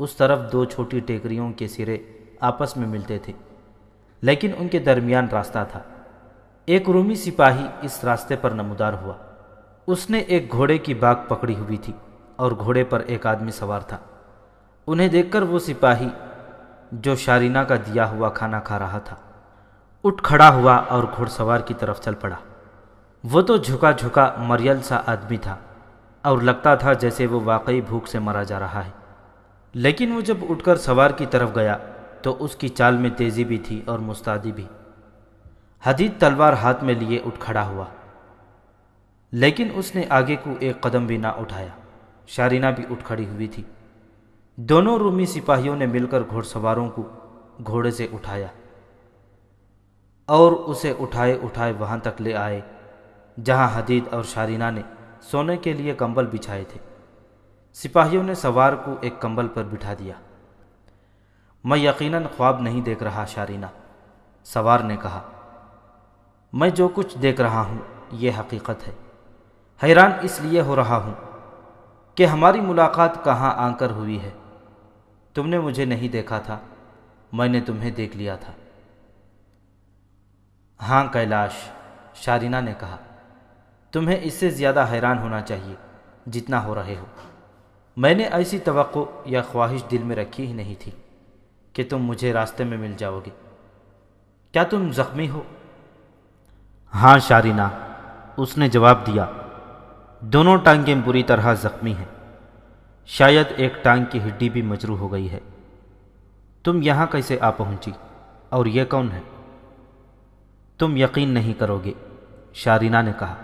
اس طرف دو چھوٹی ٹیکریوں کے سرے آپس میں ملتے تھے، لیکن ان کے درمیان راستہ تھا۔ ایک رومی سپاہی اس راستے پر نمودار ہوا۔ اس نے ایک گھوڑے کی باگ پکڑی ہوئی تھی اور گھوڑے پر ایک آدمی سوار تھا۔ انہیں دیکھ کر وہ سپاہی جو شارینہ کا دیا ہوا کھانا کھا رہا تھا اٹھ کھڑا ہوا اور گھوڑ سوار کی طرف چل پڑا۔ وہ تو جھکا جھکا مریل سا آدمی تھا اور لگتا تھا جیسے وہ واقعی بھوک سے مرا جا رہا ہے، لیکن وہ جب اٹھ کر سوار کی طرف گیا تو اس کی چال میں تیزی بھی تھی اور مستعدی بھی۔ حدید تلوار ہاتھ میں لیے اٹھ کھڑا ہوا، لیکن اس نے آگے کو ایک قدم بھی نہ اٹھایا۔ شارینہ بھی اٹھ کھڑی ہوئی تھی۔ دونوں رومی سپاہیوں نے مل کر گھوڑ سواروں کو گھوڑے سے اٹھایا اور اسے اٹھائے اٹھائے وہاں تک لے آئے جہاں حدید اور شارینہ نے سونے کے لیے کمبل بچھائے تھے۔ سپاہیوں نے سوار کو ایک کمبل پر بٹھا دیا۔ میں یقیناً خواب نہیں دیکھ رہا شارینہ، سوار نے کہا۔ میں جو کچھ دیکھ رہا ہوں یہ حقیقت ہے۔ حیران اس لیے ہو رہا ہوں کہ ہماری ملاقات کہاں آ کر ہوئی ہے۔ تم نے مجھے نہیں دیکھا تھا، میں نے تمہیں دیکھ لیا تھا۔ ہاں کیلاش، شارینہ نے کہا، تمہیں اس سے زیادہ حیران ہونا چاہیے جتنا ہو رہے ہو۔ میں نے ایسی توقع یا خواہش دل میں رکھی ہی نہیں تھی کہ تم مجھے راستے میں مل جاؤ گے۔ کیا تم زخمی ہو؟ ہاں شارینہ، اس نے جواب دیا، دونوں ٹانگیں بری طرح زخمی ہیں، شاید ایک ٹانگ کی ہڈی بھی مجروح ہو گئی ہے۔ تم یہاں کیسے آ پہنچی اور یہ کون ہے؟ تم یقین نہیں کرو گے، شارینہ نے کہا۔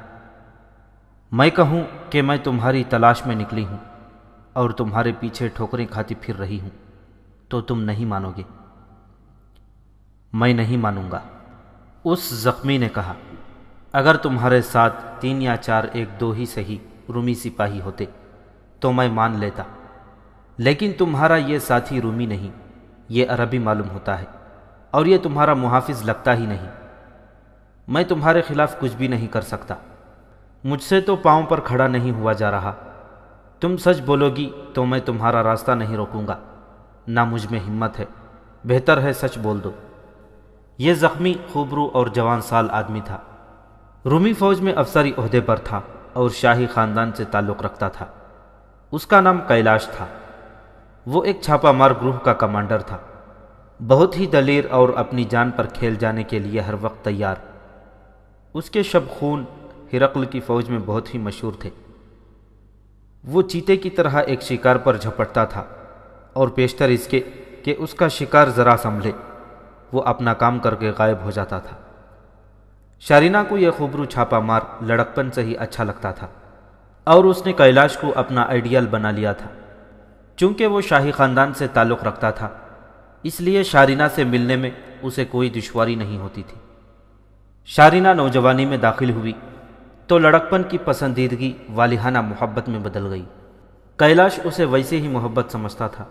میں کہوں کہ میں تمہاری تلاش میں نکلی ہوں اور تمہارے پیچھے ٹھوکریں کھاتی پھر رہی ہوں تو تم نہیں مانو گے۔ میں نہیں مانوں گا، اس زخمی نے کہا۔ اگر تمہارے ساتھ 3 یا 4 ایک دو ہی صحیح رومی سپاہی ہوتے تو میں مان لیتا، لیکن تمہارا یہ ساتھی رومی نہیں، یہ عربی معلوم ہوتا ہے اور یہ تمہارا محافظ لگتا ہی نہیں۔ میں تمہارے خلاف کچھ بھی نہیں کر سکتا، مجھ سے تو پاؤں پر کھڑا نہیں ہوا جا رہا۔ تم سچ بولو گی تو میں تمہارا راستہ نہیں روکوں گا، نہ مجھ میں ہمت ہے، بہتر ہے سچ بول دو۔ یہ زخمی خوبرو اور جوان سال آدمی تھا، رومی فوج میں افسری عہدے پر تھا اور شاہی خاندان سے تعلق رکھتا تھا۔ اس کا نام کیلاش تھا۔ وہ ایک چھاپا مار گروہ کا کمانڈر تھا، بہت ہی دلیر اور اپنی جان پر کھیل جانے کے لیے ہر وقت تیار۔ اس کے شب خون ہرقل کی فوج میں بہت ہی مشہور تھے۔ وہ چیتے کی طرح ایک شکار پر جھپٹتا تھا اور پیشتر اس کے کہ اس کا شکار ذرا سنبھلے وہ اپنا کام کر کے غائب ہو جاتا تھا۔ شارینہ کو یہ خوبرو چھاپا مار لڑکپن سے ہی اچھا لگتا تھا اور اس نے کیلاش کو اپنا آئیڈیل بنا لیا تھا۔ چونکہ وہ شاہی خاندان سے تعلق رکھتا تھا اس لیے شارینہ سے ملنے میں اسے کوئی دشواری نہیں ہوتی تھی۔ شارینہ نوجوانی میں داخل ہوئی تو لڑکپن کی پسندیدگی والہانہ محبت میں بدل گئی۔ کیلاش اسے ویسے ہی محبت سمجھتا تھا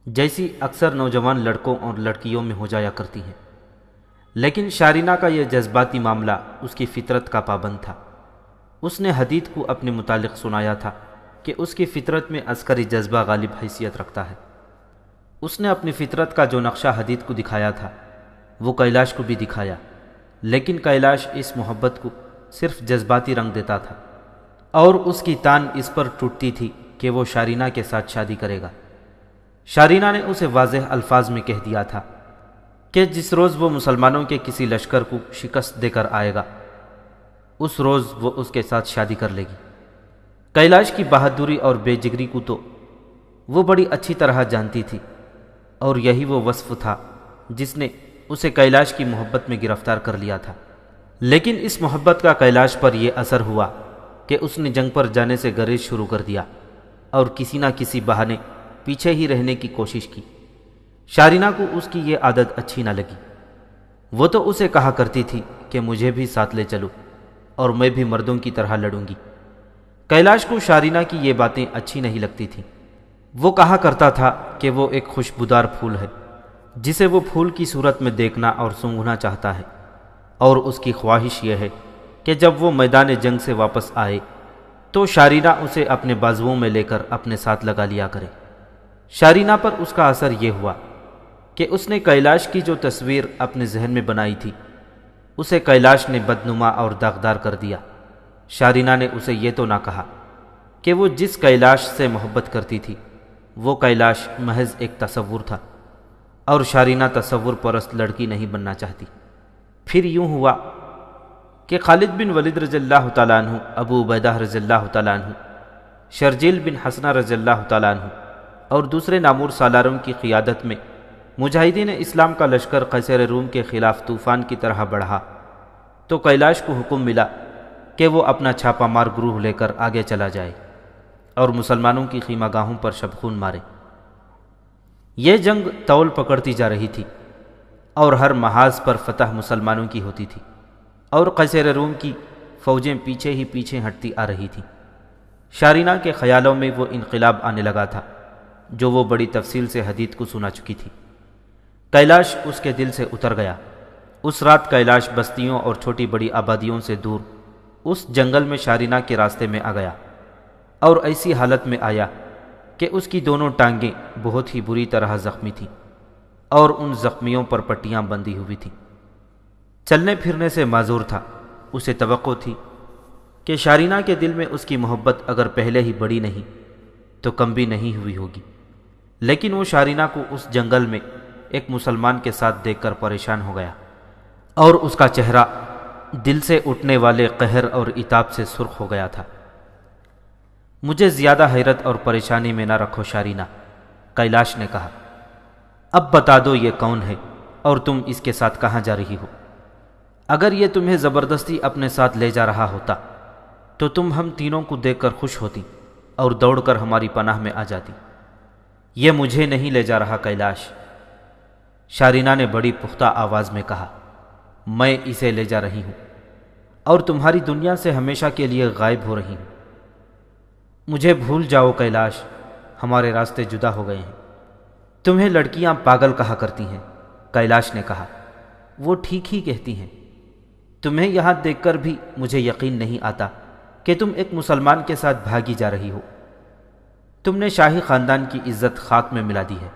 جیسی اکثر نوجوان لڑکوں اور لڑکیوں میں ہو جایا کرتی ہیں، لیکن شارینہ کا یہ جذباتی معاملہ اس کی فطرت کا پابند تھا۔ اس نے حدید کو اپنے متعلق سنایا تھا کہ اس کی فطرت میں عسکری جذبہ غالب حیثیت رکھتا ہے۔ اس نے اپنی فطرت کا جو نقشہ حدید کو دکھایا تھا وہ کیلاش کو بھی دکھایا، لیکن کیلاش اس محبت کو صرف جذباتی رنگ دیتا تھا اور اس کی تان اس پر ٹوٹتی تھی کہ وہ شارینہ کے ساتھ شادی کرے گا۔ شارینہ نے اسے واضح الفاظ میں کہہ دیا تھا کہ جس روز وہ مسلمانوں کے کسی لشکر کو شکست دے کر آئے گا اس روز وہ اس کے ساتھ شادی کر لے گی۔ کیلاش کی بہادری اور بے جگری کو تو وہ بڑی اچھی طرح جانتی تھی اور یہی وہ وصف تھا جس نے اسے کیلاش کی محبت میں گرفتار کر لیا تھا۔ لیکن اس محبت کا کیلاش پر یہ اثر ہوا کہ اس نے جنگ پر جانے سے گریز شروع کر دیا اور کسی نہ کسی بہانے پیچھے ہی رہنے کی کوشش کی۔ شارینہ کو اس کی یہ عادت اچھی نہ لگی۔ وہ تو اسے کہا کرتی تھی کہ مجھے بھی ساتھ لے چلو اور میں بھی مردوں کی طرح لڑوں گی۔ کیلاش کو شارینہ کی یہ باتیں اچھی نہیں لگتی تھیں۔ وہ کہا کرتا تھا کہ وہ ایک خوشبودار پھول ہے جسے وہ پھول کی صورت میں دیکھنا اور سونگھنا چاہتا ہے، اور اس کی خواہش یہ ہے کہ جب وہ میدان جنگ سے واپس آئے تو شارینہ اسے اپنے بازوؤں میں لے کر اپنے ساتھ لگا لیا کرے۔ شارینہ پر اس کا اثر یہ ہوا کہ اس نے کیلاش کی جو تصویر اپنے ذہن میں بنائی تھی اسے کیلاش نے بدنما اور داغدار کر دیا۔ شارینہ نے اسے یہ تو نہ کہا کہ وہ جس کیلاش سے محبت کرتی تھی وہ کیلاش محض ایک تصور تھا، اور شارینہ تصور پرست لڑکی نہیں بننا چاہتی۔ پھر یوں ہوا کہ خالد بن ولید رضی اللہ تعالیٰ عنہ، ابو عبیدہ رضی اللہ تعالیٰ عنہ، شرجیل بن حسنہ رضی اللہ تعالیٰ عنہ اور دوسرے نامور سالاروں کی قیادت میں مجاہدین اسلام کا لشکر قیصر روم کے خلاف طوفان کی طرح بڑھا تو کیلاش کو حکم ملا کہ وہ اپنا چھاپا مار گروہ لے کر آگے چلا جائے اور مسلمانوں کی خیمہ گاہوں پر شبخون مارے۔ یہ جنگ طول پکڑتی جا رہی تھی اور ہر محاذ پر فتح مسلمانوں کی ہوتی تھی، اور قیصر روم کی فوجیں پیچھے ہی پیچھے ہٹتی آ رہی تھیں۔ شارینہ کے خیالوں میں وہ انقلاب آنے لگا تھا جو وہ بڑی تفصیل سے حدید کو سنا چکی تھی۔ کیلاش اس کے دل سے اتر گیا۔ اس رات کیلاش بستیوں اور چھوٹی بڑی آبادیوں سے دور اس جنگل میں شارینہ کے راستے میں آ گیا، اور ایسی حالت میں آیا کہ اس کی دونوں ٹانگیں بہت ہی بری طرح زخمی تھیں اور ان زخمیوں پر پٹیاں بندھی ہوئی تھیں۔ چلنے پھرنے سے معذور تھا۔ اسے توقع تھی کہ شارینہ کے دل میں اس کی محبت اگر پہلے ہی بڑی نہیں تو کم بھی نہیں ہوئی ہوگی، لیکن وہ شارینہ کو اس جنگل میں ایک مسلمان کے ساتھ دیکھ کر پریشان ہو گیا، اور اس کا چہرہ دل سے اٹھنے والے قہر اور عتاب سے سرخ ہو گیا تھا۔ مجھے زیادہ حیرت اور پریشانی میں نہ رکھو شارینہ، کیلاش نے کہا۔ اب بتا دو یہ کون ہے اور تم اس کے ساتھ کہاں جا رہی ہو؟ اگر یہ تمہیں زبردستی اپنے ساتھ لے جا رہا ہوتا تو تم ہم تینوں کو دیکھ کر خوش ہوتی اور دوڑ کر ہماری پناہ میں آ جاتی۔ یہ مجھے نہیں لے جا رہا کیلاش، شارینہ نے بڑی پختہ آواز میں کہا۔ میں اسے لے جا رہی ہوں اور تمہاری دنیا سے ہمیشہ کے لیے غائب ہو رہی ہوں۔ مجھے بھول جاؤ کیلاش، ہمارے راستے جدا ہو گئے ہیں۔ تمہیں لڑکیاں پاگل کہا کرتی ہیں، کیلاش نے کہا۔ وہ ٹھیک ہی کہتی ہیں۔ تمہیں یہاں دیکھ کر بھی مجھے یقین نہیں آتا کہ تم ایک مسلمان کے ساتھ بھاگی جا رہی ہو۔ تم نے شاہی خاندان کی عزت خاک میں ملا دی ہے۔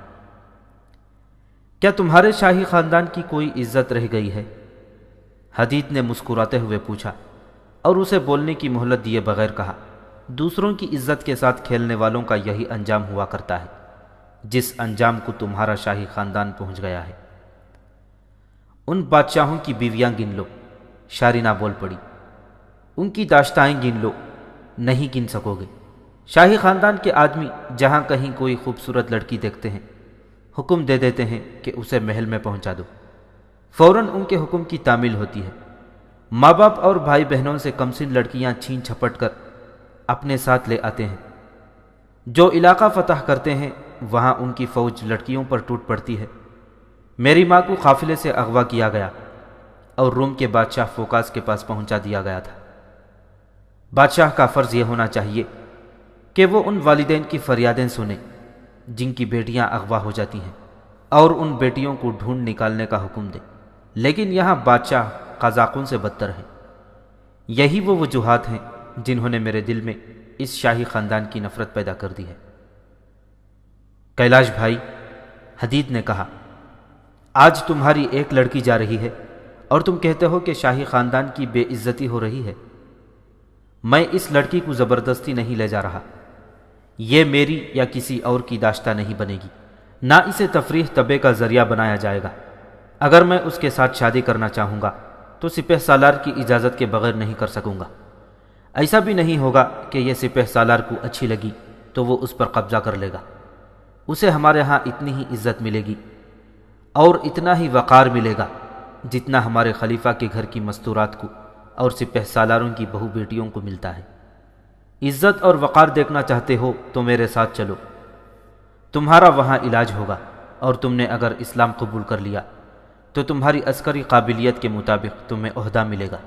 کیا تمہارے شاہی خاندان کی کوئی عزت رہ گئی ہے؟ حدید نے مسکراتے ہوئے پوچھا، اور اسے بولنے کی مہلت دیے بغیر کہا، دوسروں کی عزت کے ساتھ کھیلنے والوں کا یہی انجام ہوا کرتا ہے جس انجام کو تمہارا شاہی خاندان پہنچ گیا ہے۔ ان بادشاہوں کی بیویاں گن لو، شارینہ بول پڑی۔ ان کی داشتائیں گن لو، نہیں گن سکو گے۔ شاہی خاندان کے آدمی جہاں کہیں کوئی خوبصورت لڑکی دیکھتے ہیں حکم دے دیتے ہیں کہ اسے محل میں پہنچا دو، فوراً ان کے حکم کی تعمیل ہوتی ہے۔ ماں باپ اور بھائی بہنوں سے کمسن لڑکیاں چھین چھپٹ کر اپنے ساتھ لے آتے ہیں۔ جو علاقہ فتح کرتے ہیں وہاں ان کی فوج لڑکیوں پر ٹوٹ پڑتی ہے۔ میری ماں کو قافلے سے اغوا کیا گیا اور روم کے بادشاہ فوکاس کے پاس پہنچا دیا گیا تھا۔ بادشاہ کا فرض یہ ہونا چاہیے کہ وہ ان والدین کی فریادیں سنے جن کی بیٹیاں اغوا ہو جاتی ہیں اور ان بیٹیوں کو ڈھونڈ نکالنے کا حکم دے، لیکن یہاں بادشاہ قزاقوں سے بدتر ہیں۔ یہی وہ وجوہات ہیں جنہوں نے میرے دل میں اس شاہی خاندان کی نفرت پیدا کر دی ہے۔ کیلاش بھائی، حدید نے کہا، آج تمہاری ایک لڑکی جا رہی ہے اور تم کہتے ہو کہ شاہی خاندان کی بے عزتی ہو رہی ہے۔ میں اس لڑکی کو زبردستی نہیں لے جا رہا۔ یہ میری یا کسی اور کی داشتہ نہیں بنے گی، نہ اسے تفریح طبع کا ذریعہ بنایا جائے گا۔ اگر میں اس کے ساتھ شادی کرنا چاہوں گا تو سپہ سالار کی اجازت کے بغیر نہیں کر سکوں گا۔ ایسا بھی نہیں ہوگا کہ یہ سپہ سالار کو اچھی لگی تو وہ اس پر قبضہ کر لے گا۔ اسے ہمارے ہاں اتنی ہی عزت ملے گی اور اتنا ہی وقار ملے گا جتنا ہمارے خلیفہ کے گھر کی مستورات کو اور سپہ سالاروں کی بہو بیٹیوں کو ملتا ہے۔ عزت اور وقار دیکھنا چاہتے ہو تو میرے ساتھ چلو، تمہارا وہاں علاج ہوگا، اور تم نے اگر اسلام قبول کر لیا تو تمہاری عسکری قابلیت کے مطابق تمہیں عہدہ ملے گا۔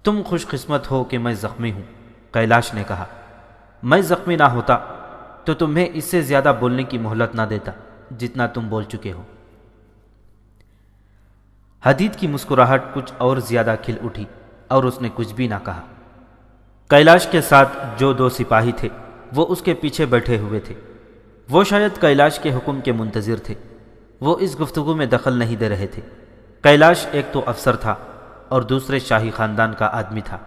تم خوش قسمت ہو کہ میں زخمی ہوں کیلاش نے کہا، میں زخمی نہ ہوتا تو تمہیں اس سے زیادہ بولنے کی مہلت نہ دیتا جتنا تم بول چکے ہو۔ حدید کی مسکراہٹ کچھ اور زیادہ کھل اٹھی اور اس نے کچھ بھی نہ کہا۔ کیلاش کے ساتھ جو 2 سپاہی تھے وہ اس کے پیچھے بیٹھے ہوئے تھے۔ وہ شاید کیلاش کے حکم کے منتظر تھے۔ وہ اس گفتگو میں دخل نہیں دے رہے تھے۔ کیلاش ایک تو افسر تھا اور دوسرے شاہی خاندان کا آدمی تھا۔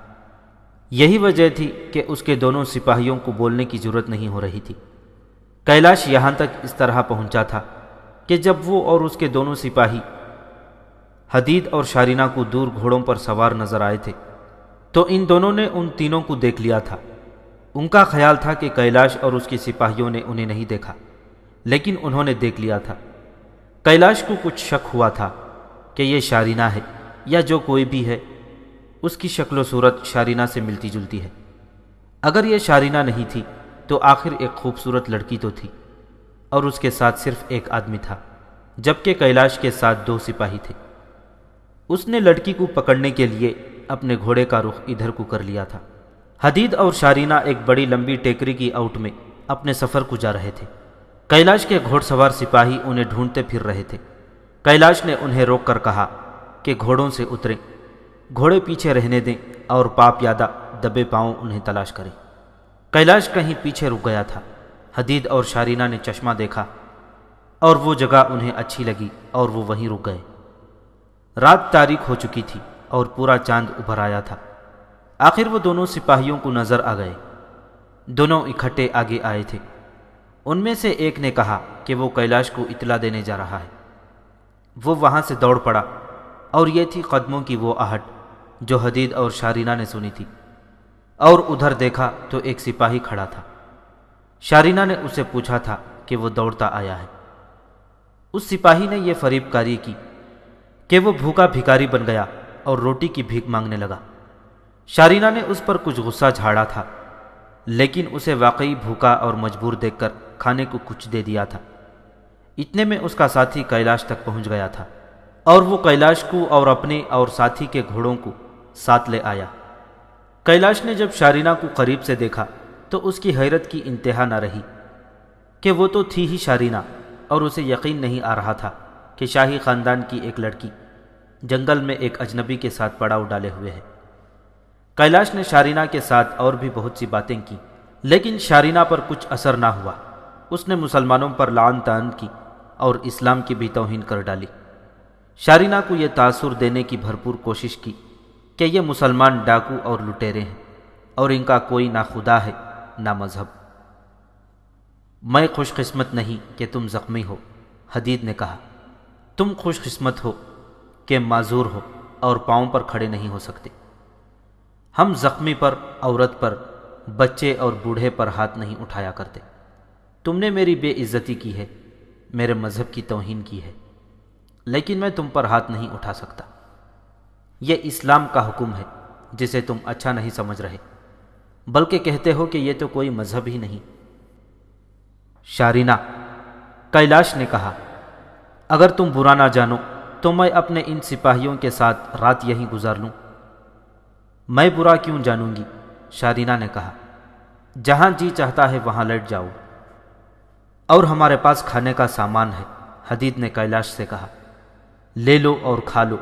یہی وجہ تھی کہ اس کے دونوں سپاہیوں کو بولنے کی ضرورت نہیں ہو رہی تھی۔ کیلاش یہاں تک اس طرح پہنچا تھا کہ جب وہ اور اس کے دونوں سپاہی حدید اور شارینہ کو دور گھوڑوں پر سوار نظر آئے تھے تو ان دونوں نے ان تینوں کو دیکھ لیا تھا۔ ان کا خیال تھا کہ کیلاش اور اس کے سپاہیوں نے انہیں نہیں دیکھا، لیکن انہوں نے دیکھ لیا تھا۔ کیلاش کو کچھ شک ہوا تھا کہ یہ شارینہ ہے یا جو کوئی بھی ہے، اس کی شکل و صورت شارینہ سے ملتی جلتی ہے۔ اگر یہ شارینہ نہیں تھی تو آخر ایک خوبصورت لڑکی تو تھی، اور اس کے ساتھ صرف ایک آدمی تھا، جبکہ کیلاش کے ساتھ 2 سپاہی تھے۔ اس نے لڑکی کو پکڑنے کے لیے اپنے گھوڑے کا رخ ادھر کو کر لیا تھا۔ حدید اور شارینہ ایک بڑی لمبی ٹیکری کی اوٹ میں اپنے سفر کو جا رہے تھے۔ کیلاش کے گھوڑ سوار سپاہی انہیں ڈھونڈتے پھر رہے تھے۔ کیلاش نے انہیں روک کر کہا کہ گھوڑوں سے اتریں، گھوڑے پیچھے رہنے دیں اور پاپ یادہ دبے پاؤں انہیں تلاش کریں۔ کیلاش کہیں پیچھے رک گیا تھا۔ حدید اور شارینہ نے چشمہ دیکھا اور وہ جگہ انہیں اچھی لگی اور وہ وہیں رک گئے۔ رات تاریک ہو چکی تھی اور پورا چاند ابھر آیا تھا۔ آخر وہ دونوں سپاہیوں کو نظر آ گئے۔ دونوں اکٹھے آگے آئے تھے۔ ان میں سے ایک نے کہا کہ وہ کیلاش کو اطلاع دینے جا رہا ہے۔ وہ وہاں سے دوڑ پڑا اور یہ تھی قدموں کی وہ آہٹ جو حدید اور شارینہ نے سنی تھی، اور ادھر دیکھا تو ایک سپاہی کھڑا تھا۔ شارینہ نے اسے پوچھا تھا کہ وہ دوڑتا آیا ہے۔ اس سپاہی نے یہ فریب کاری کی کہ وہ بھوکا بھکاری بن گیا اور روٹی کی بھیک مانگنے لگا۔ شارینہ نے اس پر کچھ غصہ جھاڑا تھا، لیکن اسے واقعی بھوکا اور مجبور دیکھ کر کھانے کو کچھ دے دیا تھا۔ اتنے میں اس کا ساتھی کیلاش تک پہنچ گیا تھا، اور وہ کیلاش کو اور اپنے اور ساتھی کے گھوڑوں کو ساتھ لے آیا۔ کیلاش نے جب شارینہ کو قریب سے دیکھا تو اس کی حیرت کی انتہا نہ رہی کہ وہ تو تھی ہی شارینہ، اور اسے یقین نہیں آ رہا تھا کہ شاہی خاندان کی ایک لڑکی جنگل میں ایک اجنبی کے ساتھ پڑاؤ ڈالے ہوئے ہے۔ کیلاش نے شارینہ کے ساتھ اور بھی بہت سی باتیں کی، لیکن شارینہ پر کچھ اثر نہ ہوا۔ اس نے مسلمانوں پر لعن طعن کی اور اسلام کی بھی توہین کر ڈالی۔ شارینہ کو یہ تاثر دینے کی بھرپور کوشش کی کہ یہ مسلمان ڈاکو اور لٹیرے ہیں اور ان کا کوئی نہ خدا ہے نہ مذہب۔ میں خوش قسمت نہیں کہ تم زخمی ہو، حدید نے کہا۔ تم خوش قسمت ہو کہ معذور ہو اور پاؤں پر کھڑے نہیں ہو سکتے۔ ہم زخمی پر، عورت پر، بچے اور بوڑھے پر ہاتھ نہیں اٹھایا کرتے۔ تم نے میری بے عزتی کی ہے، میرے مذہب کی توہین کی ہے، لیکن میں تم پر ہاتھ نہیں اٹھا سکتا۔ یہ اسلام کا حکم ہے جسے تم اچھا نہیں سمجھ رہے، بلکہ کہتے ہو کہ یہ تو کوئی مذہب ہی نہیں۔ شارینہ، کیلاش نے کہا، اگر تم برا نہ جانو تو میں اپنے ان سپاہیوں کے ساتھ رات یہیں گزار لوں۔ میں برا کیوں جانوں گی؟ شارینہ نے کہا، جہاں جی چاہتا ہے وہاں لیٹ جاؤ، اور ہمارے پاس کھانے کا سامان ہے۔ حدید نے کیلاش سے کہا، لے لو اور کھا لو،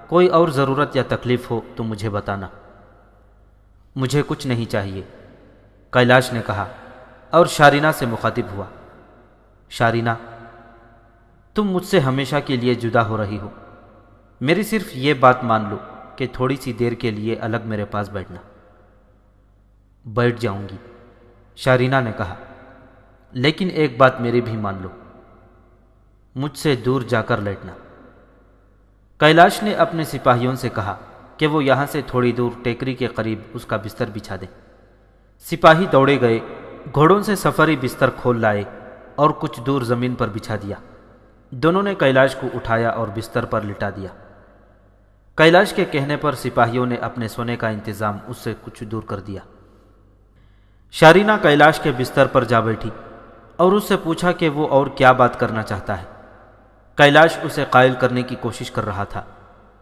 کوئی اور ضرورت یا تکلیف ہو تو مجھے بتانا۔ مجھے کچھ نہیں چاہیے، کیلاش نے کہا اور شارینہ سے مخاطب ہوا، شارینہ، تم مجھ سے ہمیشہ کے لیے جدا ہو رہی ہو، میری صرف یہ بات مان لو کہ تھوڑی سی دیر کے لیے الگ میرے پاس بیٹھنا۔ بیٹھ جاؤں گی، شارینہ نے کہا، لیکن ایک بات میری بھی مان لو، مجھ سے دور جا کر لیٹنا۔ کیلاش نے اپنے سپاہیوں سے کہا کہ وہ یہاں سے تھوڑی دور ٹیکری کے قریب اس کا بستر بچھا دیں۔ سپاہی دوڑے گئے، گھوڑوں سے سفری بستر کھول لائے اور کچھ دور زمین پر بچھا دیا۔ دونوں نے کیلاش کو اٹھایا اور بستر پر لٹا دیا۔ کیلاش کے کہنے پر سپاہیوں نے اپنے سونے کا انتظام اس سے کچھ دور کر دیا۔ شارینہ کیلاش کے بستر پر جا بیٹھی اور اس سے پوچھا کہ وہ اور کیا بات کرنا چاہتا ہے۔ کیلاش اسے قائل کرنے کی کوشش کر رہا تھا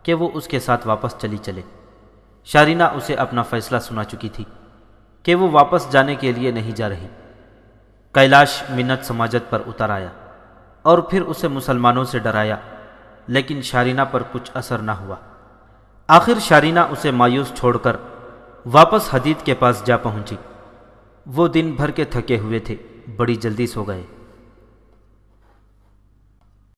کہ وہ اس کے ساتھ واپس چلے۔ شارینہ اسے اپنا فیصلہ سنا چکی تھی۔ کہ وہ واپس جانے کے لیے نہیں جا رہی۔ کیلاش منت سماجت پر اتر آیا اور پھر اسے مسلمانوں سے ڈرایا، لیکن شارینہ پر کچھ اثر نہ ہوا۔ آخر شارینہ اسے مایوس چھوڑ کر واپس حدید کے پاس جا پہنچی۔ وہ دن بھر کے تھکے ہوئے تھے، بڑی جلدی سو گئے۔